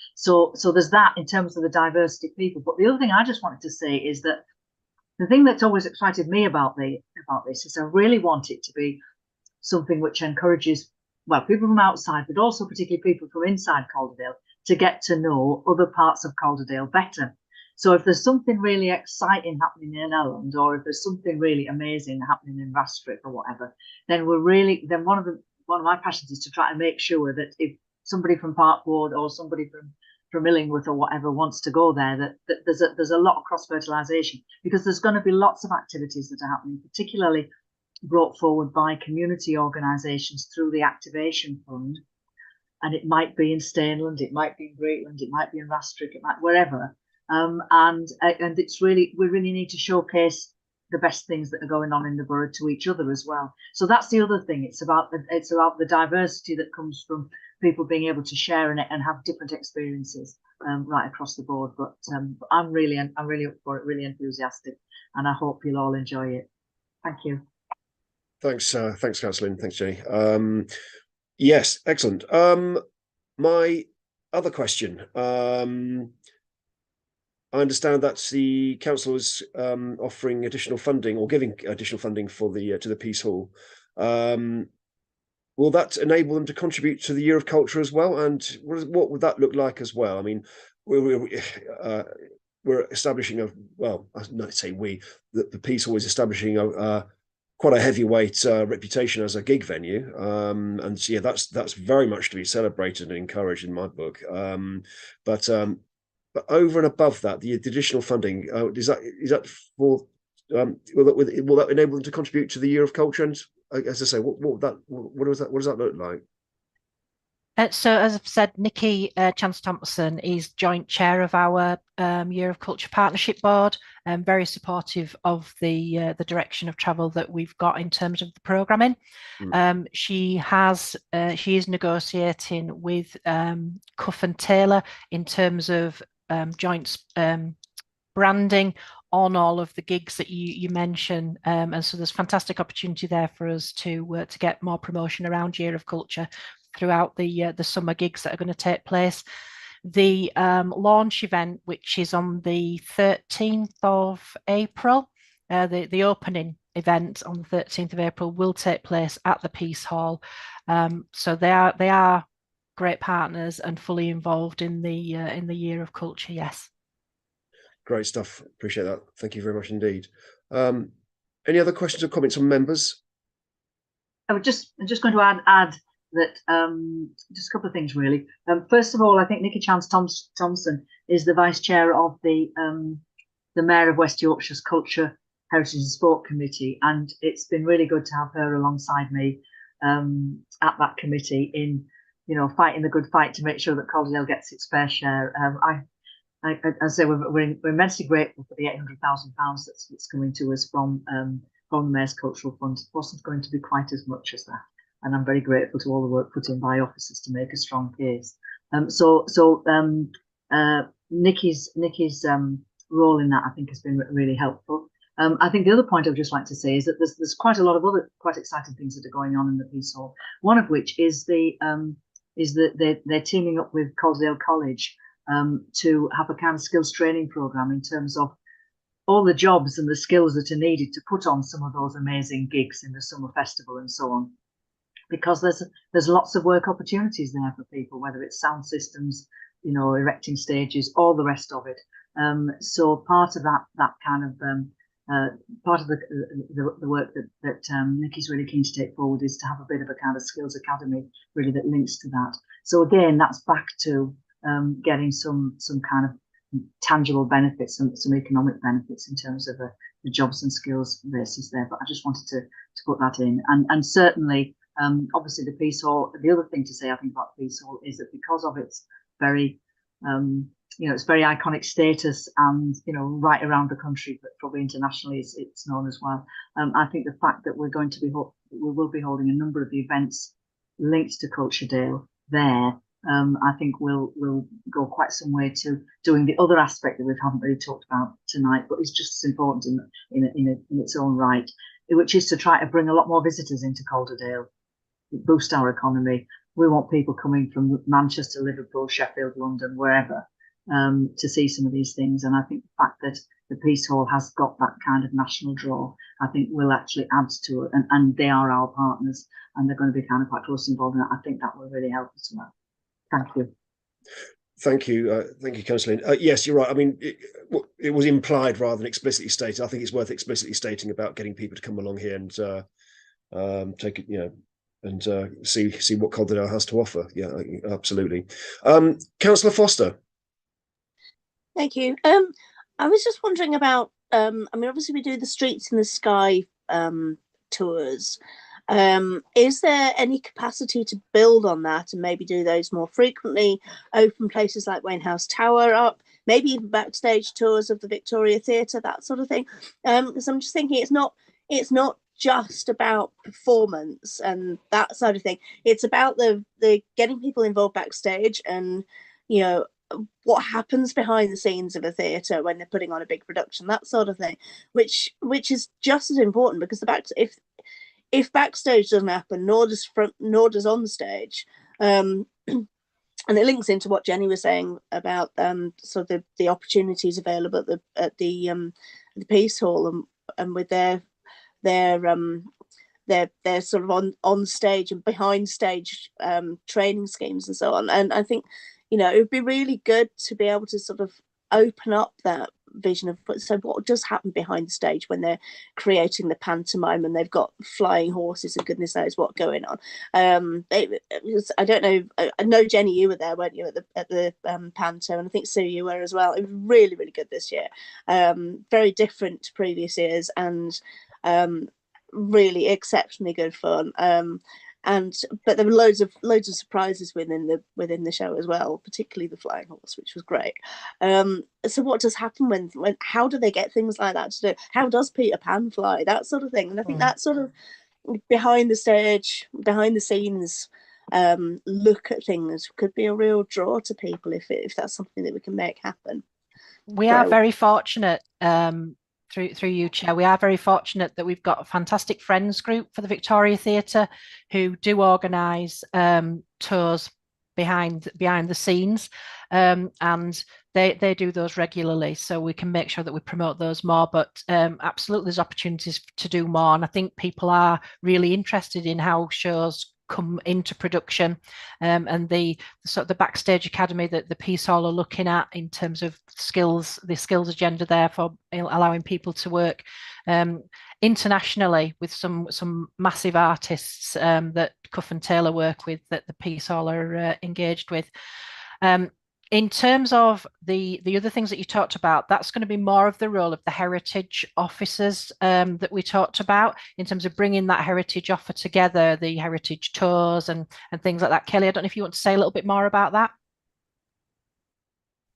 there's that in terms of the diversity of people. But the other thing I just wanted to say is that the thing that's always excited me about this is I really want it to be something which encourages, well, people from outside, but also particularly people from inside Calderdale, to get to know other parts of Calderdale better. So if there's something really exciting happening in Elland, or if there's something really amazing happening in Rastrick or whatever, then one of my passions is to try and make sure that if somebody from Park Ward or somebody from Illingworth or whatever wants to go there, that there's a lot of cross-fertilisation, because there's going to be lots of activities that are happening, particularly brought forward by community organisations through the Activation Fund. And it might be in Stainland, it might be in Greatland, it might be in Rastrick, it might wherever. And it's really, we really need to showcase the best things that are going on in the borough to each other as well. So that's the other thing. It's about the diversity that comes from people being able to share in it and have different experiences right across the board. But I'm really up for it, really enthusiastic, and I hope you'll all enjoy it. Thank you. Thanks, Councillor Lynn. Thanks, Jenny. Yes, excellent. My other question. I understand that the council is offering additional funding, or giving additional funding for the to the Peace Hall. Will that enable them to contribute to the Year of Culture as well? And what would that look like as well? I mean, we're establishing the Peace Hall is establishing quite a heavyweight reputation as a gig venue, and so, yeah, that's very much to be celebrated and encouraged in my book. But over and above that, the additional funding, is that for will that enable them to contribute to the Year of Culture? And as I say, what does that look like? So, as I've said, Nikki Chance-Thompson is joint chair of our Year of Culture Partnership Board, and very supportive of the direction of travel that we've got in terms of the programming. She is negotiating with Cuff and Taylor in terms of joint branding on all of the gigs that you mention, and so there's fantastic opportunity there for us to get more promotion around Year of Culture throughout the summer gigs that are going to take place. The launch event, which is on the 13th of April, the opening event on the 13th of April will take place at the Peace Hall. So they are great partners and fully involved in the Year of Culture. Yes. Great stuff. Appreciate that. Thank you very much indeed. Any other questions or comments from members? I'm just going to add that just a couple of things really. First of all, I think Nikki Chance-Thompson is the vice chair of the Mayor of West Yorkshire's Culture, Heritage and Sport Committee, and it's been really good to have her alongside me at that committee in, fighting the good fight to make sure that Calderdale gets its fair share. I say we're immensely grateful for the £800,000 that's coming to us from the Mayor's Cultural Fund. It wasn't going to be quite as much as that, and I'm very grateful to all the work put in by officers to make a strong case. Nikki's role in that, I think, has been really helpful. I think the other point I would just like to say is that there's quite a lot of other quite exciting things that are going on in the Peace Hall. One of which is that they're teaming up with Calderdale College to have a kind of skills training program in terms of all the jobs and the skills that are needed to put on some of those amazing gigs in the summer festival and so on. Because there's lots of work opportunities there for people, whether it's sound systems, erecting stages, all the rest of it. So part of that kind of part of the work that Nikki's really keen to take forward is to have a bit of a kind of skills academy really that links to that. So again, that's back to getting some kind of tangible benefits and some economic benefits in terms of the jobs and skills basis there. But I just wanted to put that in, and certainly. Obviously, the Peace Hall, the other thing to say, I think, about the Peace Hall is that because of its very it's very iconic status, and right around the country, but probably internationally it's known as well. I think the fact that we will be holding a number of events linked to Calderdale there, I think will go quite some way to doing the other aspect that we haven't really talked about tonight, but it's just as important in its own right, which is to try to bring a lot more visitors into Calderdale, boost our economy. We want people coming from Manchester, Liverpool, Sheffield, London, wherever, to see some of these things. And I think the fact that the Peace Hall has got that kind of national draw, I think will actually add to it. And they are our partners, and they're going to be kind of quite closely involved in that. I think that will really help as well. Thank you. Thank you, Councillor Lynn. Yes, you're right. I mean, it was implied rather than explicitly stated. I think it's worth explicitly stating about getting people to come along here and take it, and see what Calderdale has to offer. Yeah, absolutely. Councillor Foster. Thank you. I was just wondering about, I mean, obviously we do the Streets in the Sky tours. Is there any capacity to build on that and maybe do those more frequently, open places like Wainhouse Tower up, maybe even backstage tours of the Victoria Theatre, that sort of thing? Because I'm just thinking it's not just about performance and that sort of thing. It's about the getting people involved backstage and, what happens behind the scenes of a theatre when they're putting on a big production, that sort of thing, which is just as important, because if backstage doesn't happen, nor does on stage, and it links into what Jenny was saying about sort of the opportunities available at the Peace Hall and with their sort of on stage and behind stage training schemes and so on. And I think it would be really good to be able to sort of open up that vision of what does happen behind the stage when they're creating the pantomime and they've got flying horses and goodness knows what going on. I don't know. I know, Jenny, you were there, weren't you, at the panto, and I think Sue, you were as well. It was really, really good this year. Very different to previous years, and really exceptionally good fun. But there were loads of surprises within the show as well, particularly the flying horse, which was great. So what does happen when how do they get things like that to do? How does Peter Pan fly? That sort of thing. And I think that sort of behind the stage, behind the scenes look at things could be a real draw to people if that's something that we can make happen. We are very fortunate. Through you, Chair, we are very fortunate that we've got a fantastic friends group for the Victoria Theatre who do organise tours behind the scenes, and they do those regularly, so we can make sure that we promote those more. But absolutely, there's opportunities to do more, and I think people are really interested in how shows come into production, and the sort of the backstage academy that the Peace Hall are looking at in terms of the skills agenda there for allowing people to work internationally with some massive artists that Cuff and Taylor work with, that the Peace Hall are engaged with. In terms of the other things that you talked about, that's going to be more of the role of the heritage officers that we talked about, in terms of bringing that heritage offer together, the heritage tours and things like that. Kelly, I don't know if you want to say a little bit more about that.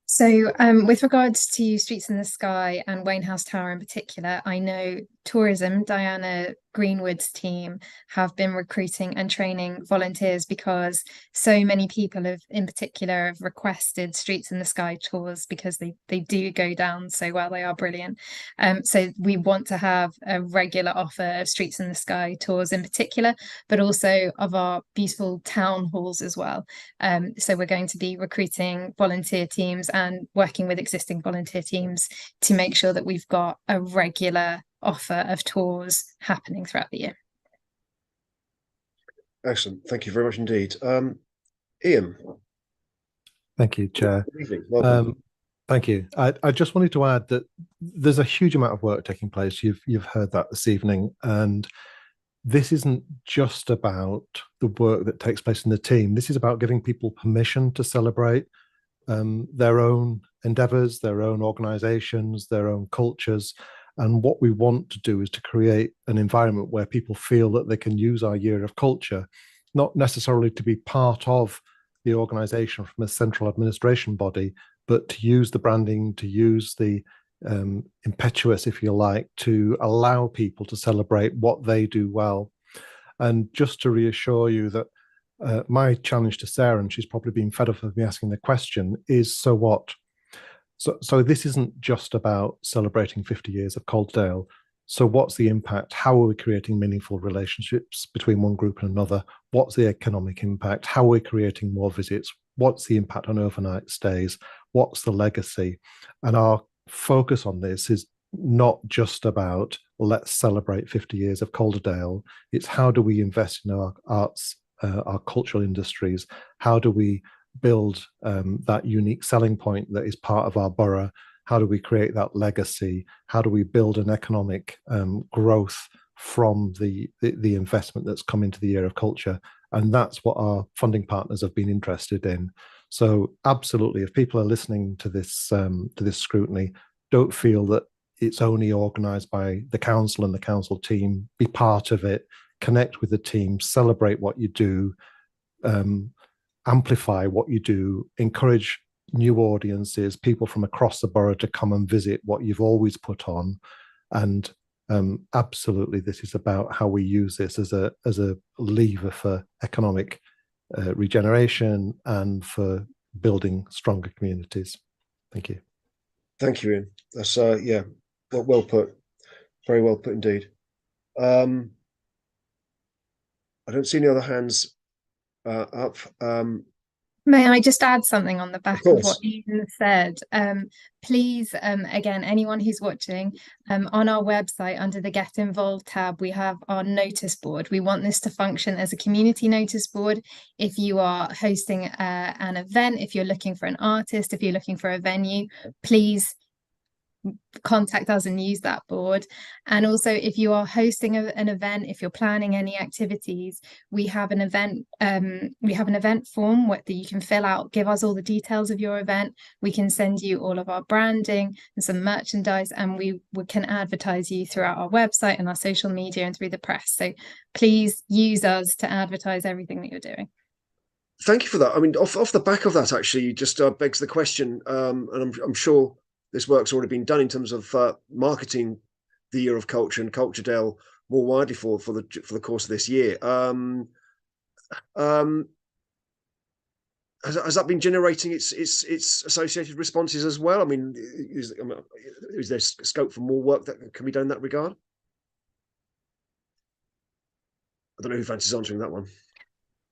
So with regards to Streets in the Sky and Wainhouse Tower in particular, I know tourism, Diana Greenwood's team, have been recruiting and training volunteers because so many people in particular have requested Streets in the Sky tours because they do go down so well. They are brilliant. So we want to have a regular offer of Streets in the Sky tours in particular, but also of our beautiful town halls as well. So we're going to be recruiting volunteer teams and working with existing volunteer teams to make sure that we've got a regular offer of tours happening throughout the year. Excellent. Thank you very much indeed. Ian. Thank you, Chair. Thank you. I just wanted to add that there's a huge amount of work taking place. You've heard that this evening, and this isn't just about the work that takes place in the team. This is about giving people permission to celebrate their own endeavours, their own organisations, their own cultures. And what we want to do is to create an environment where people feel that they can use our year of culture, not necessarily to be part of the organisation from a central administration body, but to use the branding, to use the impetuous, if you like, to allow people to celebrate what they do well. And just to reassure you that my challenge to Sarah, and she's probably been fed up of me asking the question, is so what? So this isn't just about celebrating 50 years of Calderdale. So what's the impact? How are we creating meaningful relationships between one group and another? What's the economic impact? How are we creating more visits? What's the impact on overnight stays? What's the legacy? And our focus on this is not just about let's celebrate 50 years of Calderdale. It's how do we invest in our arts, our cultural industries? How do we build that unique selling point that is part of our borough? How do we create that legacy? How do we build an economic growth from the investment that's come into the Year of Culture? And that's what our funding partners have been interested in. So absolutely, if people are listening to this scrutiny, don't feel that it's only organised by the council and the council team. Be part of it, connect with the team, celebrate what you do, amplify what you do, encourage new audiences, people from across the borough to come and visit what you've always put on. And absolutely, this is about how we use this as a lever for economic regeneration and for building stronger communities. Thank you. Thank you, Ian. That's yeah, well put. Very well put indeed. I don't see any other hands up. May I just add something on the back of what Ian said? Please, again, anyone who's watching, on our website under the Get Involved tab, we have our notice board. We want this to function as a community notice board. If you are hosting an event, if you're looking for an artist, if you're looking for a venue, please contact us and use that board. And also, if you are hosting an event, if you're planning any activities, we have an event form that you can fill out. Give us all the details of your event. We can send you all of our branding and some merchandise, and we can advertise you throughout our website and our social media and through the press. So please use us to advertise everything that you're doing. Thank you for that. I mean, off the back of that, actually, just begs the question, and I'm sure this work's already been done in terms of marketing the Year of Culture and Calderdale more widely for the course of this year. Has that been generating its associated responses as well? I mean, is there scope for more work that can be done in that regard? I don't know who fancies answering that one.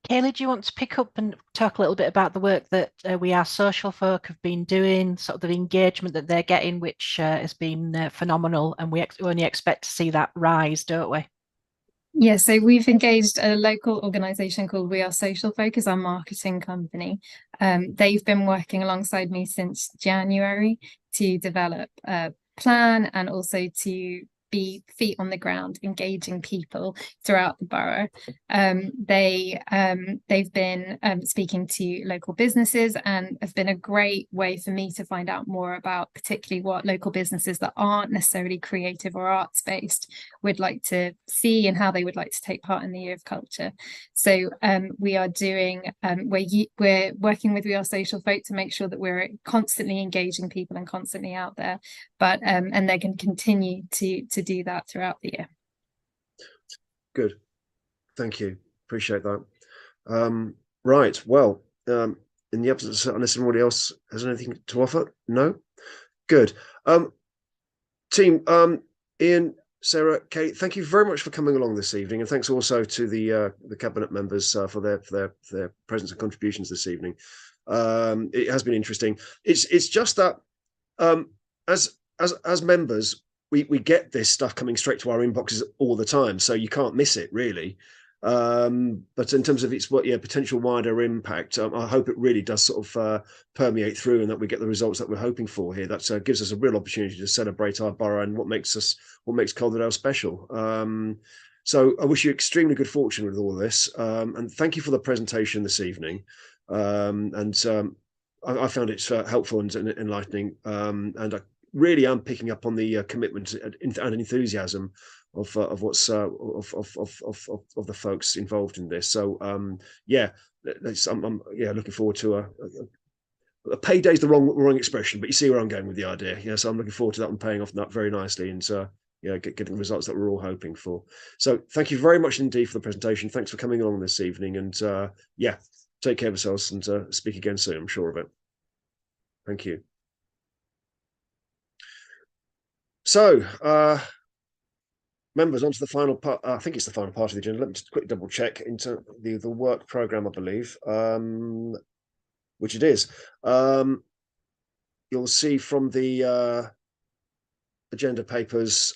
Kaylee, do you want to pick up and talk a little bit about the work that We Are Social Folk have been doing, sort of the engagement that they're getting, which has been phenomenal, and we only expect to see that rise, don't we? Yeah, so we've engaged a local organisation called We Are Social Folk as our marketing company. They've been working alongside me since January to develop a plan and also to be feet on the ground, engaging people throughout the borough. They've been speaking to local businesses, and have been a great way for me to find out more about particularly what local businesses that aren't necessarily creative or arts based would like to see and how they would like to take part in the Year of Culture. So we are doing we're working with We Are Social Folk to make sure that we're constantly engaging people and constantly out there, but and they're going to continue to do that throughout the year. Good, thank you, appreciate that. Right, well, in the absence, unless somebody else has anything to offer, no. Good. Team, Ian, Sarah, Kate, thank you very much for coming along this evening, and thanks also to the cabinet members for their presence and contributions this evening. It has been interesting. It's just that as members, we get this stuff coming straight to our inboxes all the time, so you can't miss it really. But in terms of its potential wider impact, I hope it really does sort of permeate through, and that we get the results that we're hoping for here. That gives us a real opportunity to celebrate our borough and what makes Calderdale special. So I wish you extremely good fortune with all this, and thank you for the presentation this evening. I found it helpful and enlightening, and I really am picking up on the commitment and enthusiasm of what's of the folks involved in this. So I'm looking forward to a payday is the wrong expression, but you see where I'm going with the idea. Yeah, so I'm looking forward to that and paying off that very nicely, and getting the results that we're all hoping for. So thank you very much indeed for the presentation. Thanks for coming along this evening, and take care of yourselves, and speak again soon, I'm sure of it. Thank you. So, members, on to the final part. I think it's the final part of the agenda. Let me just quickly double check into the work programme, I believe, which it is. You'll see from the agenda papers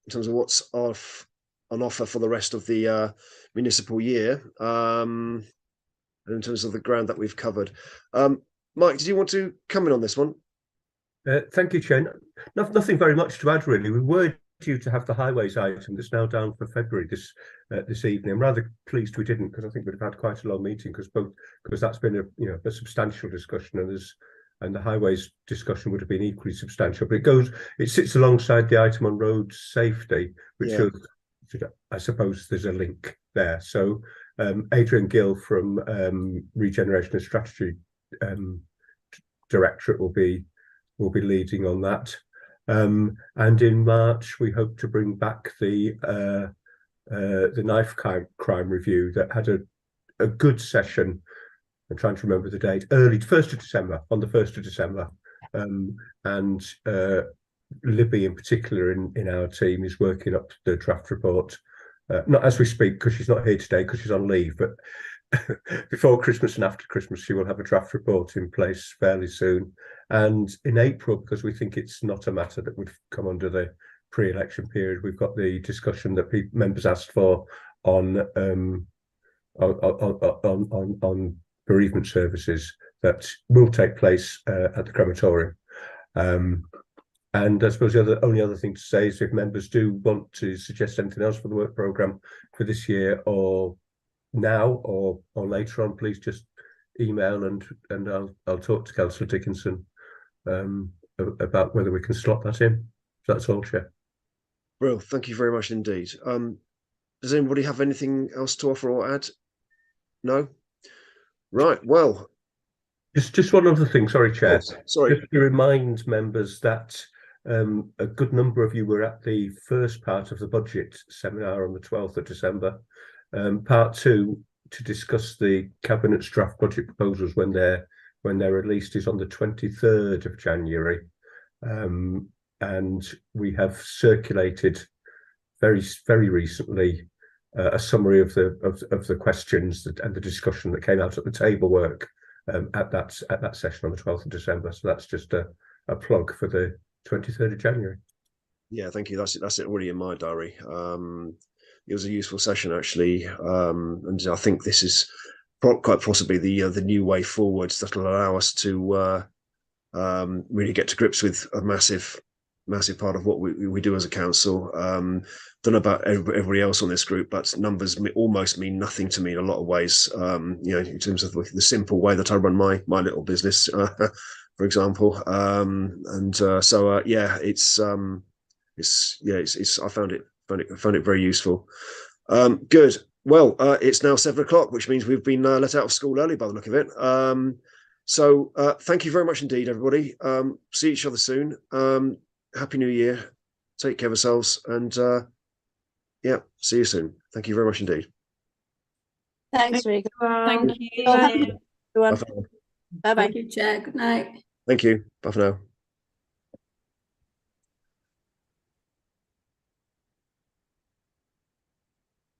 in terms of what's on offer for the rest of the municipal year, and in terms of the ground that we've covered. Mike, did you want to come in on this one? Thank you, Chair. Nothing very much to add, really. We were due to have the highways item that's now down for February this evening. I'm rather pleased we didn't, because I think we'd have had quite a long meeting, because that's been a substantial discussion, and the highways discussion would have been equally substantial. But it sits alongside the item on road safety, which I suppose there's a link there. So Adrian Gill from Regeneration and Strategy Directorate will be leading on that. And in March, we hope to bring back the knife crime review that had a good session. I'm trying to remember the date. On the 1st of December. And Libby in particular in our team is working up the draft report. Not as we speak, because she's not here today because she's on leave, but before Christmas and after Christmas, she will have a draft report in place fairly soon. And in April, because we think it's not a matter that would come under the pre-election period, we've got the discussion that members asked for on bereavement services that will take place at the crematorium. And I suppose the only other thing to say is if members do want to suggest anything else for the work programme for this year, or now or later on, please just email and I'll talk to Councillor Dickinson about whether we can slot that in. So that's all, Chair. Well, thank you very much indeed. Does anybody have anything else to offer or add? No? Right, well. Just one other thing, sorry, Chair. Oh, sorry. Just to remind members that a good number of you were at the first part of the budget seminar on the 12th of December. Part 2 to discuss the Cabinet's draft budget proposals when they're released is on the 23rd of January. And we have circulated very recently a summary of the questions and the discussion that came out at the table work at that session on the 12th of December. So that's just a plug for the 23rd of January. Yeah, thank you. That's it already in my diary. It was a useful session actually, and I think this is quite possibly the new way forwards that will allow us to really get to grips with a massive part of what we do as a council. Don't know about everybody else on this group, but numbers almost mean nothing to me in a lot of ways. In terms of the simple way that I run my little business, for example. I found it very useful. Good. Well, it's now 7 o'clock, which means we've been let out of school early by the look of it. So thank you very much indeed, everybody. See each other soon. Happy New Year. Take care of yourselves, and see you soon. Thank you very much indeed. Thanks, Regan. Thank you. Bye-bye. Bye. Bye-bye. Thank you, Chair. Good night. Thank you. Bye for now.